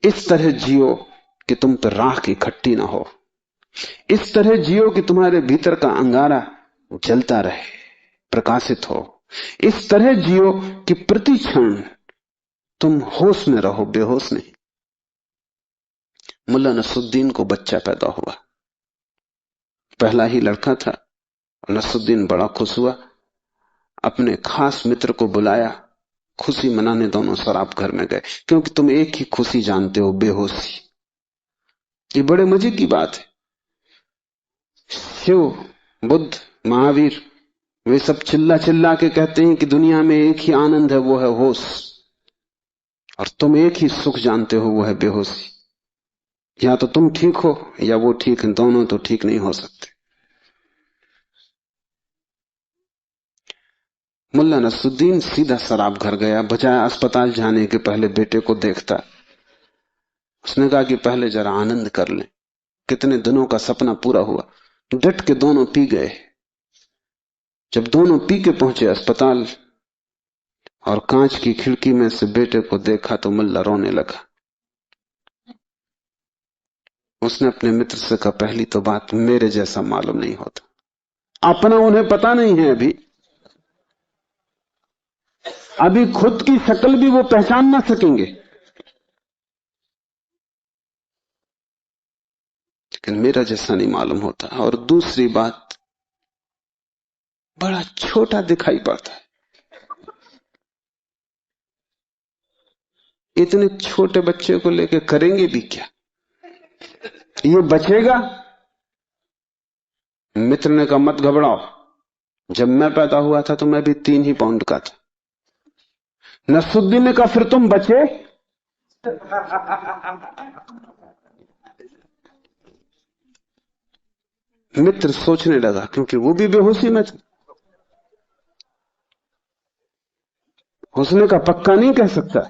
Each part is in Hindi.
इस तरह जियो कि तुम पर राख इकट्ठी ना हो। इस तरह जियो कि तुम्हारे भीतर का अंगारा जलता रहे, प्रकाशित हो। इस तरह जियो कि प्रति क्षण तुम होश में रहो, बेहोश नहीं। मुल्ला नसरुद्दीन को बच्चा पैदा हुआ, पहला ही लड़का था। नसरुद्दीन बड़ा खुश हुआ, अपने खास मित्र को बुलाया, खुशी मनाने दोनों शराब घर में गए। क्योंकि तुम एक ही खुशी जानते हो, बेहोशी। ये बड़े मजे की बात है। शिव, बुद्ध, महावीर, वे सब चिल्ला चिल्ला के कहते हैं कि दुनिया में एक ही आनंद है, वो है होश। और तुम एक ही सुख जानते हो, वो है बेहोशी। या तो तुम ठीक हो या वो ठीक है, दोनों तो ठीक नहीं हो सकते। मुल्ला नसरुद्दीन सीधा शराब घर गया, बजाय अस्पताल जाने के पहले बेटे को देखता। उसने कहा कि पहले जरा आनंद कर लें। कितने दिनों का सपना पूरा हुआ। डट के दोनों पी गए। जब दोनों पी के पहुंचे अस्पताल और कांच की खिड़की में से बेटे को देखा तो मुल्ला रोने लगा। उसने अपने मित्र से कहा, पहली तो बात मेरे जैसा मालूम नहीं होता। अपना उन्हें पता नहीं है, अभी खुद की शक्ल भी वो पहचान ना सकेंगे। लेकिन मेरा जैसा नहीं मालूम होता। और दूसरी बात, बड़ा छोटा दिखाई पड़ता है। इतने छोटे बच्चे को लेकर करेंगे भी क्या? ये बचेगा? मित्र ने कहा, मत घबराओ, जब मैं पैदा हुआ था तो मैं भी 3 ही पाउंड का था। नसरुद्दीन ने कहा, फिर तुम बचे? मित्र सोचने लगा, क्योंकि वो भी बेहोशी में था। उसने कहा, पक्का नहीं कह सकता।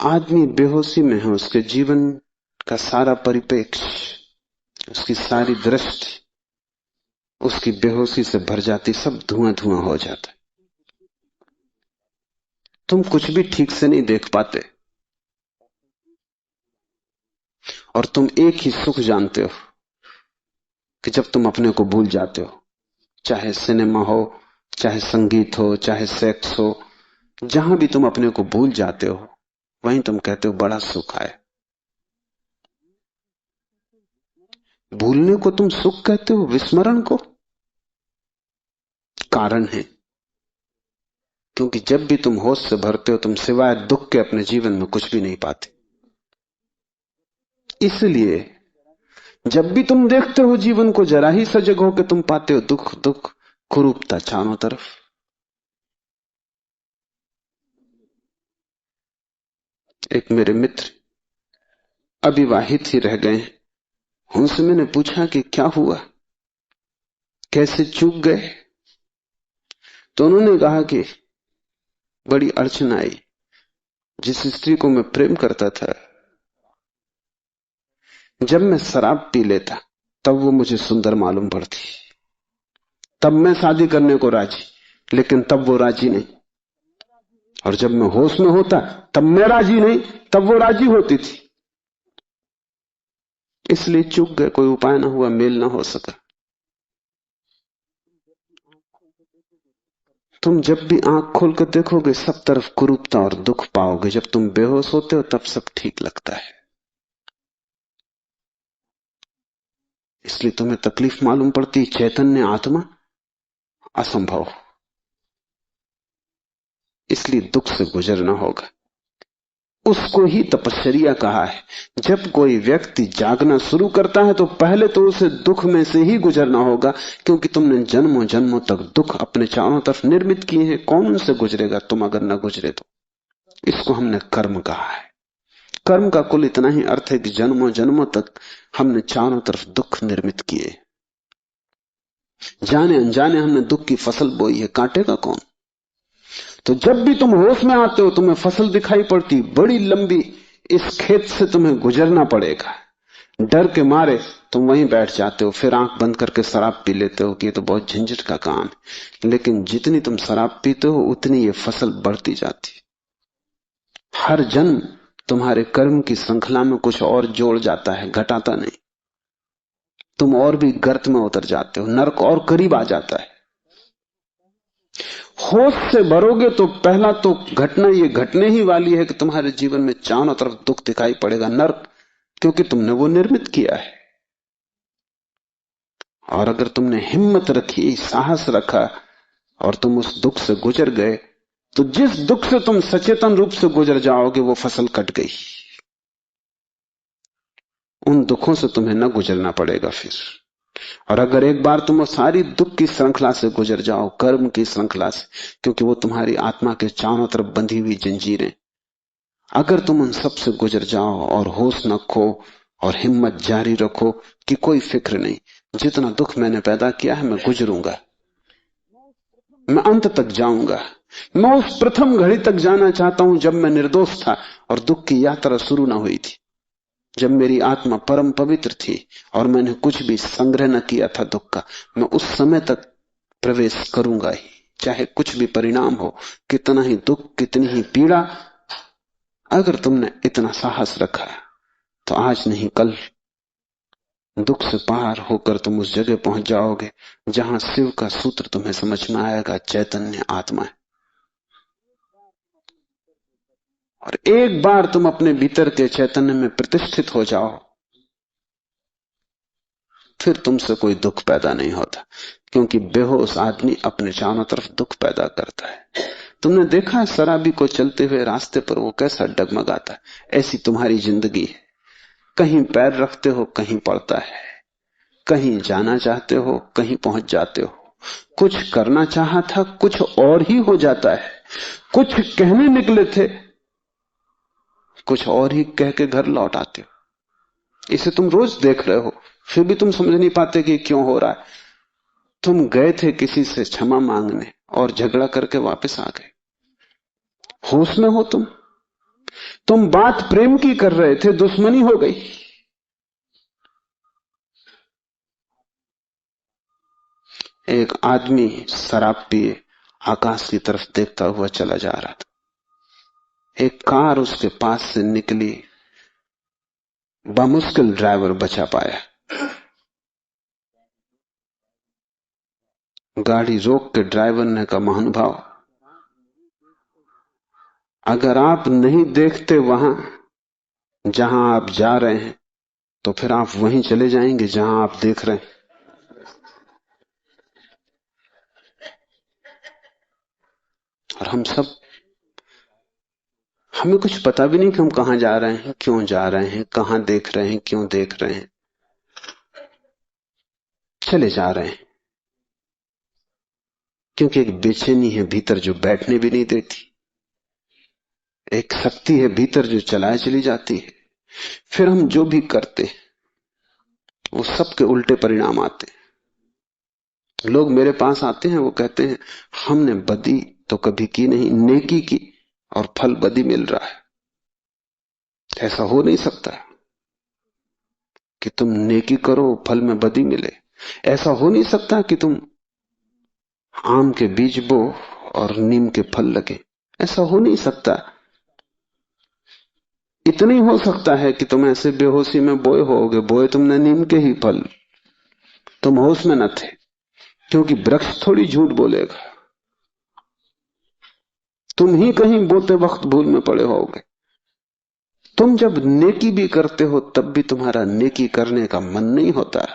आदमी बेहोशी में है, उसके जीवन का सारा परिप्रेक्ष्य, उसकी सारी दृष्टि उसकी बेहोशी से भर जाती, सब धुआं धुआं हो जाता है। तुम कुछ भी ठीक से नहीं देख पाते। और तुम एक ही सुख जानते हो कि जब तुम अपने को भूल जाते हो, चाहे सिनेमा हो, चाहे संगीत हो, चाहे सेक्स हो, जहां भी तुम अपने को भूल जाते हो, वहीं तुम कहते हो बड़ा सुख आया। भूलने को तुम सुख कहते हो, विस्मरण को? कारण है, क्योंकि जब भी तुम होश से भरते हो, तुम सिवाय दुख के अपने जीवन में कुछ भी नहीं पाते। इसलिए जब भी तुम देखते हो जीवन को, जरा ही सजग हो के तुम पाते हो दुख दुख, कुरूपता चारों तरफ। एक मेरे मित्र अविवाहित ही रह गए, उनसे मैंने पूछा कि क्या हुआ, कैसे चूक गए? तो उन्होंने कहा कि बड़ी अड़चन आई। जिस स्त्री को मैं प्रेम करता था, जब मैं शराब पी लेता तब वो मुझे सुंदर मालूम पड़ती। तब मैं शादी करने को राजी, लेकिन तब वो राजी नहीं। और जब मैं होश में होता तब मैं राजी नहीं, तब वो राजी होती थी। इसलिए चूक गए, कोई उपाय ना हुआ, मेल ना हो सका। तुम जब भी आंख खोलकर देखोगे, सब तरफ कुरूपता और दुख पाओगे। जब तुम बेहोश होते हो तब सब ठीक लगता है। इसलिए तुम्हें तकलीफ मालूम पड़ती, चैतन्य आत्मा असंभव। इसलिए दुख से गुजरना होगा। उसको ही तपश्चर्या कहा है। जब कोई व्यक्ति जागना शुरू करता है तो पहले तो उसे दुख में से ही गुजरना होगा, क्योंकि तुमने जन्मों जन्मों तक दुख अपने चारों तरफ निर्मित किए हैं। कौन उनसे गुजरेगा तुम अगर न गुजरे तो? इसको हमने कर्म कहा है। कर्म का कुल इतना ही अर्थ है कि जन्मों जन्मों तक हमने चारों तरफ दुख निर्मित किए, जाने अनजाने हमने दुख की फसल बोई है, काटेगा कौन? तो जब भी तुम होश में आते हो, तुम्हें फसल दिखाई पड़ती बड़ी लंबी, इस खेत से तुम्हें गुजरना पड़ेगा। डर के मारे तुम वहीं बैठ जाते हो, फिर आंख बंद करके शराब पी लेते हो कि ये तो बहुत झंझट का काम है। लेकिन जितनी तुम शराब पीते हो उतनी ये फसल बढ़ती जाती। हर जन्म तुम्हारे कर्म की श्रृंखला में कुछ और जोड़ जाता है, घटाता नहीं। तुम और भी गर्त में उतर जाते हो, नरक और करीब आ जाता है। होश से भरोगे तो पहला तो घटना ये घटने ही वाली है कि तुम्हारे जीवन में चारों तरफ दुख दिखाई पड़ेगा, नरक, क्योंकि तुमने वो निर्मित किया है। और अगर तुमने हिम्मत रखी, साहस रखा और तुम उस दुख से गुजर गए, तो जिस दुख से तुम सचेतन रूप से गुजर जाओगे वो फसल कट गई। उन दुखों से तुम्हें न गुजरना पड़ेगा फिर। और अगर एक बार तुम सारी दुख की श्रृंखला से गुजर जाओ, कर्म की श्रृंखला से, क्योंकि वो तुम्हारी आत्मा के चारों तरफ बंधी हुई जंजीरें, अगर तुम उन सब से गुजर जाओ और होश न खो और हिम्मत जारी रखो कि कोई फिक्र नहीं, जितना दुख मैंने पैदा किया है मैं गुजरूंगा, मैं अंत तक जाऊंगा। मैं उस प्रथम घड़ी तक जाना चाहता हूं जब मैं निर्दोष था और दुख की यात्रा शुरू ना हुई थी, जब मेरी आत्मा परम पवित्र थी और मैंने कुछ भी संग्रह न किया था दुख का। मैं उस समय तक प्रवेश करूंगा ही, चाहे कुछ भी परिणाम हो, कितना ही दुख, कितनी ही पीड़ा। अगर तुमने इतना साहस रखा तो आज नहीं कल दुख से पार होकर तुम उस जगह पहुंच जाओगे जहां शिव का सूत्र तुम्हें समझ में आएगा, चैतन्य आत्मा है। और एक बार तुम अपने भीतर के चैतन्य में प्रतिष्ठित हो जाओ, फिर तुमसे कोई दुख पैदा नहीं होता, क्योंकि बेहोश आदमी अपने चारों तरफ दुख पैदा करता है। तुमने देखा है शराबी को चलते हुए रास्ते पर वो कैसा डगमगाता है? ऐसी तुम्हारी जिंदगी है, कहीं पैर रखते हो कहीं पड़ता है, कहीं जाना चाहते हो कहीं पहुंच जाते हो, कुछ करना चाहा था कुछ और ही हो जाता है, कुछ कहने निकले थे कुछ और ही कह के घर लौट आते हो। इसे तुम रोज देख रहे हो, फिर भी तुम समझ नहीं पाते कि क्यों हो रहा है। तुम गए थे किसी से क्षमा मांगने और झगड़ा करके वापस आ गए। होश में हो तुम बात प्रेम की कर रहे थे, दुश्मनी हो गई। एक आदमी शराब पिए आकाश की तरफ देखता हुआ चला जा रहा था। एक कार उसके पास से निकली, बामुश्किल ड्राइवर बचा पाया। गाड़ी रोक के ड्राइवर ने कहा, महानुभाव, अगर आप नहीं देखते वहां जहां आप जा रहे हैं तो फिर आप वहीं चले जाएंगे जहां आप देख रहे हैं। और हम सब, हमें कुछ पता भी नहीं कि हम कहां जा रहे हैं, क्यों जा रहे हैं, कहां देख रहे हैं, क्यों देख रहे हैं, चले जा रहे हैं। क्योंकि एक बेचैनी है भीतर जो बैठने भी नहीं देती, एक शक्ति है भीतर जो चलाए चली जाती है। फिर हम जो भी करते वो सबके उल्टे परिणाम आते हैं। लोग मेरे पास आते हैं, वो कहते हैं हमने बदी तो कभी की नहीं, नेकी की और फल बदी मिल रहा है। ऐसा हो नहीं सकता कि तुम नेकी करो फल में बदी मिले। ऐसा हो नहीं सकता कि तुम आम के बीज बो और नीम के फल लगे। ऐसा हो नहीं सकता। इतना ही हो सकता है कि तुम ऐसे बेहोशी में बोए होगे, बोए तुमने नीम के ही फल, तुम होश में न थे, क्योंकि वृक्ष थोड़ी झूठ बोलेगा। तुम ही कहीं बोते वक्त भूल में पड़े होगे। तुम जब नेकी भी करते हो तब भी तुम्हारा नेकी करने का मन नहीं होता।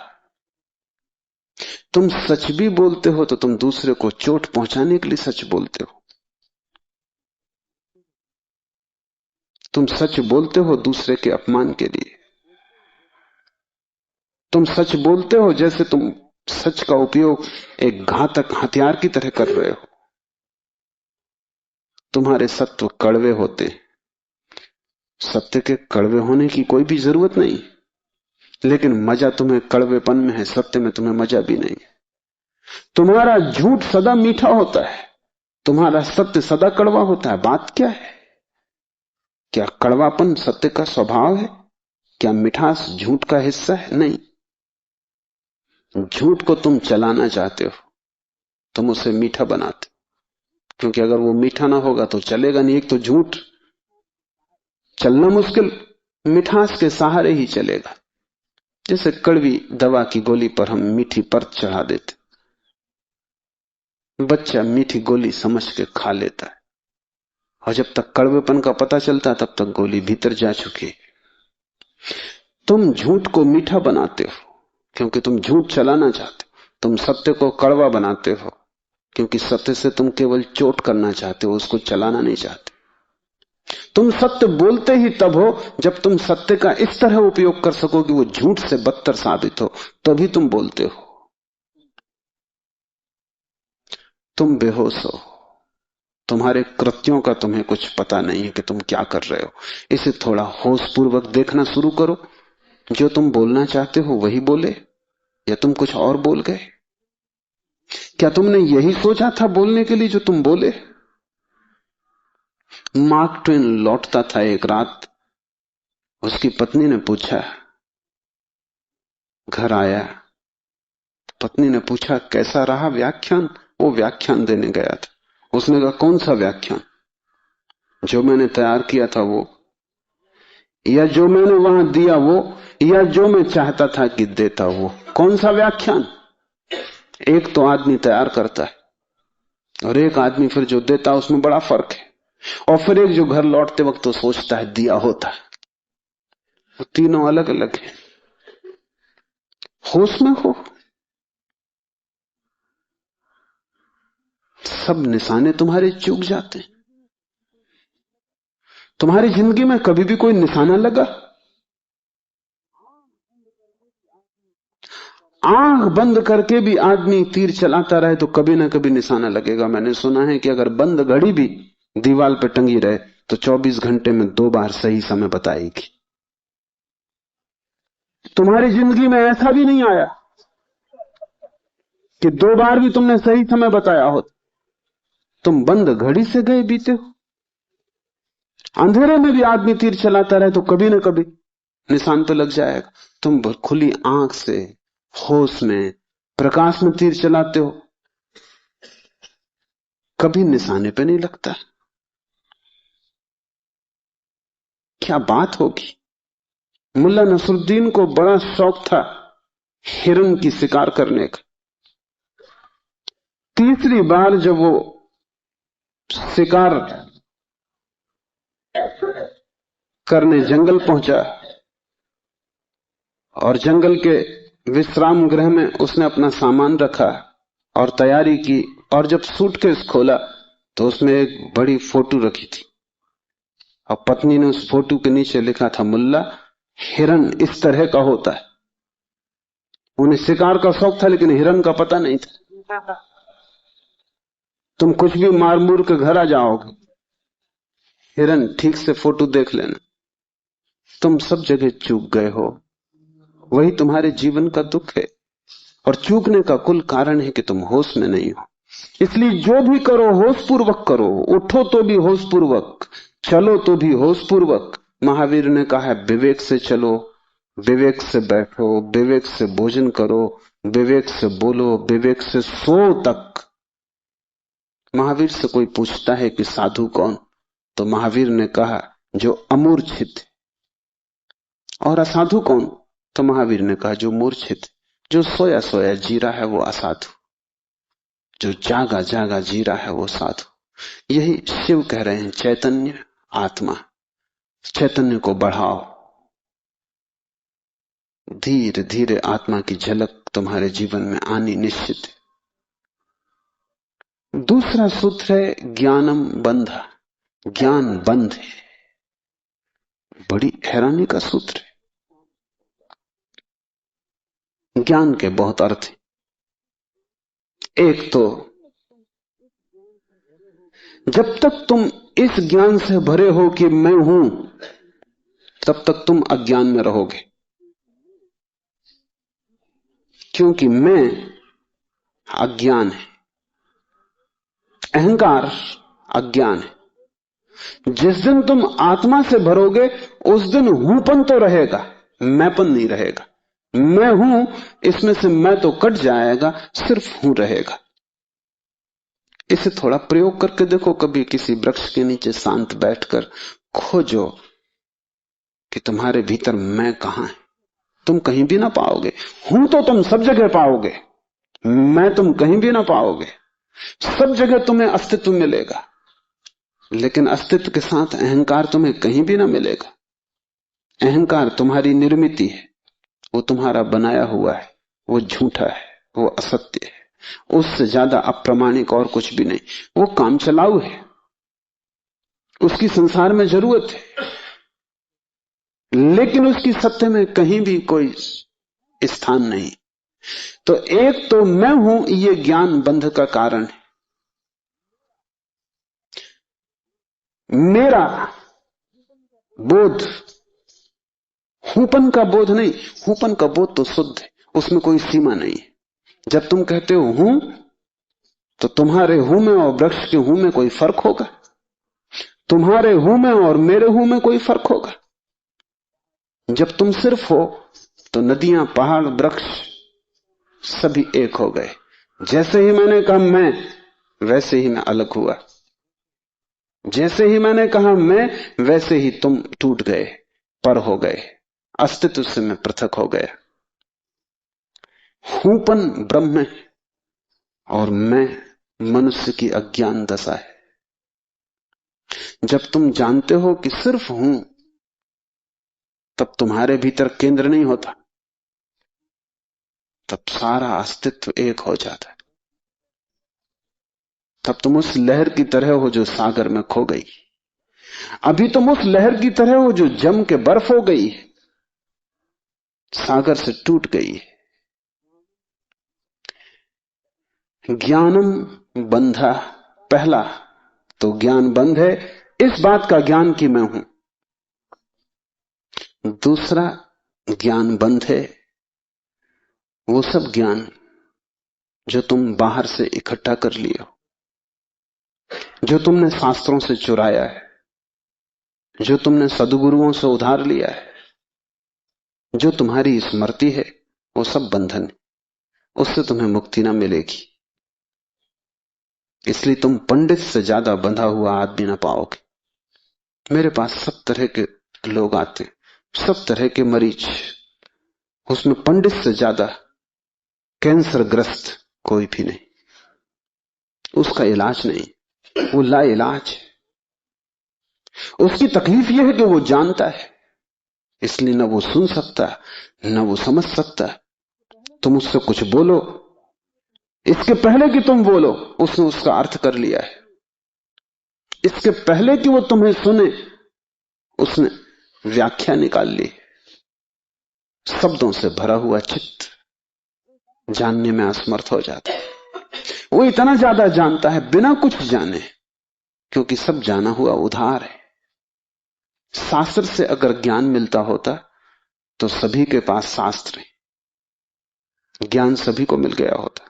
तुम सच भी बोलते हो तो तुम दूसरे को चोट पहुंचाने के लिए सच बोलते हो। तुम सच बोलते हो दूसरे के अपमान के लिए। तुम सच बोलते हो जैसे तुम सच का उपयोग एक घातक हथियार की तरह कर रहे हो। तुम्हारे सत्व कड़वे होते, सत्य के कड़वे होने की कोई भी जरूरत नहीं, लेकिन मजा तुम्हें कड़वेपन में है, सत्य में तुम्हें मजा भी नहीं। तुम्हारा झूठ सदा मीठा होता है, तुम्हारा सत्य सदा कड़वा होता है। बात क्या है? क्या कड़वापन सत्य का स्वभाव है? क्या मिठास झूठ का हिस्सा है? नहीं। झूठ को तुम चलाना चाहते हो, तुम उसे मीठा बनाते हो, क्योंकि अगर वो मीठा ना होगा तो चलेगा नहीं। एक तो झूठ चलना मुश्किल, मिठास के सहारे ही चलेगा। जैसे कड़वी दवा की गोली पर हम मीठी परत चढ़ा देते, बच्चा मीठी गोली समझ के खा लेता है, और जब तक कड़वेपन का पता चलता तब तक गोली भीतर जा चुकी। तुम झूठ को मीठा बनाते हो क्योंकि तुम झूठ चलाना चाहते हो। तुम सत्य को कड़वा बनाते हो क्योंकि सत्य से तुम केवल चोट करना चाहते हो, उसको चलाना नहीं चाहते। तुम सत्य बोलते ही तब हो जब तुम सत्य का इस तरह उपयोग कर सको कि वो झूठ से बदतर साबित हो, तभी तुम बोलते हो। तुम बेहोश हो, तुम्हारे कृत्यों का तुम्हें कुछ पता नहीं है कि तुम क्या कर रहे हो। इसे थोड़ा होशपूर्वक देखना शुरू करो। जो तुम बोलना चाहते हो वही बोले, या तुम कुछ और बोल गए? क्या तुमने यही सोचा था बोलने के लिए जो तुम बोले? मार्क ट्वेन लौटता था एक रात, उसकी पत्नी ने पूछा, घर आया, पत्नी ने पूछा कैसा रहा व्याख्यान? वो व्याख्यान देने गया था। उसने कहा कौन सा व्याख्यान? जो मैंने तैयार किया था वो, या जो मैंने वहां दिया वो, या जो मैं चाहता था कि देता वो? कौन सा व्याख्यान? एक तो आदमी तैयार करता है और एक आदमी फिर जो देता है, उसमें बड़ा फर्क है। और फिर एक जो घर लौटते वक्त तो सोचता है दिया होता। वो तीनों अलग अलग हैं। होश में हो, सब निशाने तुम्हारे चूक जाते हैं। तुम्हारी जिंदगी में कभी भी कोई निशाना लगा? आंख बंद करके भी आदमी तीर चलाता रहे तो कभी ना कभी निशाना लगेगा। मैंने सुना है कि अगर बंद घड़ी भी दीवार पर टंगी रहे तो 24 घंटे में 2 बार सही समय बताएगी। तुम्हारी जिंदगी में ऐसा भी नहीं आया कि 2 बार भी तुमने सही समय बताया हो। तुम बंद घड़ी से गए बीते हो। अंधेरे में भी आदमी तीर चलाता रहे तो कभी ना कभी निशान पे लग जाएगा। तुम खुली आंख से होश में प्रकाश में तीर चलाते हो, कभी निशाने पे नहीं लगता। क्या बात होगी? मुल्ला नसरुद्दीन को बड़ा शौक था हिरन की शिकार करने का। तीसरी बार जब वो शिकार करने जंगल पहुंचा और जंगल के विश्राम गृह में उसने अपना सामान रखा और तैयारी की, और जब सूटकेस खोला तो उसमें एक बड़ी फोटो रखी थी और पत्नी ने उस फोटो के नीचे लिखा था, मुल्ला हिरन इस तरह का होता है। उन्हें शिकार का शौक था लेकिन हिरन का पता नहीं था। तुम कुछ भी मार मूर के घर आ जाओगे, हिरन ठीक से फोटो देख लेना। तुम सब जगह चूक गए हो, वही तुम्हारे जीवन का दुख है। और चूकने का कुल कारण है कि तुम होश में नहीं हो। इसलिए जो भी करो होशपूर्वक करो। उठो तो भी होशपूर्वक, चलो तो भी होशपूर्वक। महावीर ने कहा है विवेक से चलो, विवेक से बैठो, विवेक से भोजन करो, विवेक से बोलो, विवेक से सो तक। महावीर से कोई पूछता है कि साधु कौन, तो महावीर ने कहा जो अमूर्छित। और असाधु कौन, तो महावीर ने कहा जो मूर्छित। जो सोया सोया जी रहा है वो असाधु, जो जागा जागा जी रहा है वो साधु। यही शिव कह रहे हैं, चैतन्य आत्मा। चैतन्य को बढ़ाओ, धीरे धीरे आत्मा की झलक तुम्हारे जीवन में आनी निश्चित है। दूसरा सूत्र है ज्ञानम बंधा, ज्ञान बंध है। बड़ी हैरानी का सूत्र है। ज्ञान के बहुत अर्थ हैं। एक तो जब तक तुम इस ज्ञान से भरे हो कि मैं हूं, तब तक तुम अज्ञान में रहोगे, क्योंकि मैं अज्ञान है, अहंकार अज्ञान है। जिस दिन तुम आत्मा से भरोगे उस दिन हूंपन तो रहेगा, मैंपन नहीं रहेगा। मैं हूं इसमें से मैं तो कट जाएगा, सिर्फ हूं रहेगा। इसे थोड़ा प्रयोग करके देखो, कभी किसी वृक्ष के नीचे शांत बैठकर खोजो कि तुम्हारे भीतर मैं कहां है। तुम कहीं भी ना पाओगे। हूं तो तुम सब जगह पाओगे, मैं तुम कहीं भी ना पाओगे। सब जगह तुम्हें अस्तित्व मिलेगा, लेकिन अस्तित्व के साथ अहंकार तुम्हें कहीं भी ना मिलेगा। अहंकार तुम्हारी निर्मित है, वो तुम्हारा बनाया हुआ है, वो झूठा है, वो असत्य है, उससे ज्यादा अप्रामाणिक और कुछ भी नहीं। वो काम चलाऊ है, उसकी संसार में जरूरत है, लेकिन उसकी सत्य में कहीं भी कोई स्थान नहीं। तो एक तो मैं हूं, ये ज्ञान बंध का कारण है। मेरा बोध हूपन का बोध नहीं। हूपन का बोध तो शुद्ध है, उसमें कोई सीमा नहीं है। जब तुम कहते हो हूं, तो तुम्हारे हूं में और वृक्ष के हूं में कोई फर्क होगा? तुम्हारे हूं में और मेरे हूं में कोई फर्क होगा? जब तुम सिर्फ हो, तो नदियां, पहाड़, वृक्ष सभी एक हो गए। जैसे ही मैंने कहा मैं, वैसे ही मैं अलग हुआ। जैसे ही मैंने कहा मैं, वैसे ही तुम टूट गए, पर हो गए, अस्तित्व से मैं पृथक हो गया। हूपन ब्रह्म है और मैं मनुष्य की अज्ञान दशा है। जब तुम जानते हो कि सिर्फ हूं, तब तुम्हारे भीतर केंद्र नहीं होता, तब सारा अस्तित्व एक हो जाता है। तब तुम उस लहर की तरह हो जो सागर में खो गई। अभी तुम उस लहर की तरह हो जो जम के बर्फ हो गई, सागर से टूट गई। ज्ञानम बंधा, पहला तो ज्ञान बंध है, इस बात का ज्ञान कि मैं हूं। दूसरा ज्ञान बंध है, वो सब ज्ञान जो तुम बाहर से इकट्ठा कर लिए हो, जो तुमने शास्त्रों से चुराया है, जो तुमने सदगुरुओं से उधार लिया है, जो तुम्हारी स्मृति है, वो सब बंधन है। उससे तुम्हें मुक्ति ना मिलेगी। इसलिए तुम पंडित से ज्यादा बंधा हुआ आदमी ना पाओगे। मेरे पास सब तरह के लोग आते हैं, सब तरह के मरीज, उसमें पंडित से ज्यादा कैंसर ग्रस्त कोई भी नहीं। उसका इलाज नहीं, वो ला इलाज है। उसकी तकलीफ यह है कि वो जानता है, इसलिए न वो सुन सकता न वो समझ सकता। तुम उससे कुछ बोलो, इसके पहले कि तुम बोलो उसने उसका अर्थ कर लिया है। इसके पहले कि वो तुम्हें सुने, उसने व्याख्या निकाल ली। शब्दों से भरा हुआ चित्त जानने में असमर्थ हो जाता है। वो इतना ज्यादा जानता है बिना कुछ जाने, क्योंकि सब जाना हुआ उधार है। शास्त्र से अगर ज्ञान मिलता होता तो सभी के पास शास्त्र है, ज्ञान सभी को मिल गया होता।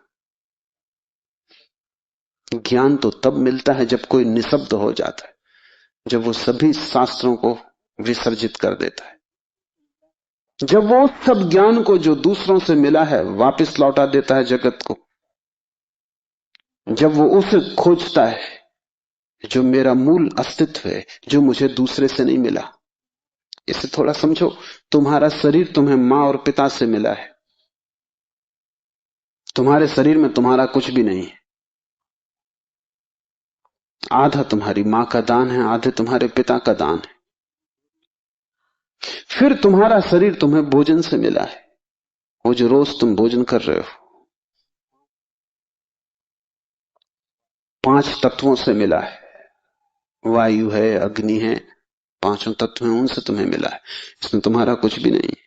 ज्ञान तो तब मिलता है जब कोई निशब्द हो जाता है, जब वो सभी शास्त्रों को विसर्जित कर देता है, जब वो सब ज्ञान को जो दूसरों से मिला है वापस लौटा देता है जगत को, जब वो उसे खोजता है जो मेरा मूल अस्तित्व है, जो मुझे दूसरे से नहीं मिला। इसे थोड़ा समझो, तुम्हारा शरीर तुम्हें मां और पिता से मिला है। तुम्हारे शरीर में तुम्हारा कुछ भी नहीं है। आधा तुम्हारी मां का दान है, आधे तुम्हारे पिता का दान है। फिर तुम्हारा शरीर तुम्हें भोजन से मिला है, वो जो रोज तुम भोजन कर रहे हो। 5 तत्वों से मिला है, वायु है, अग्नि है, 5 तत्व हैं, उनसे तुम्हें मिला है। इसमें तुम्हारा कुछ भी नहीं है।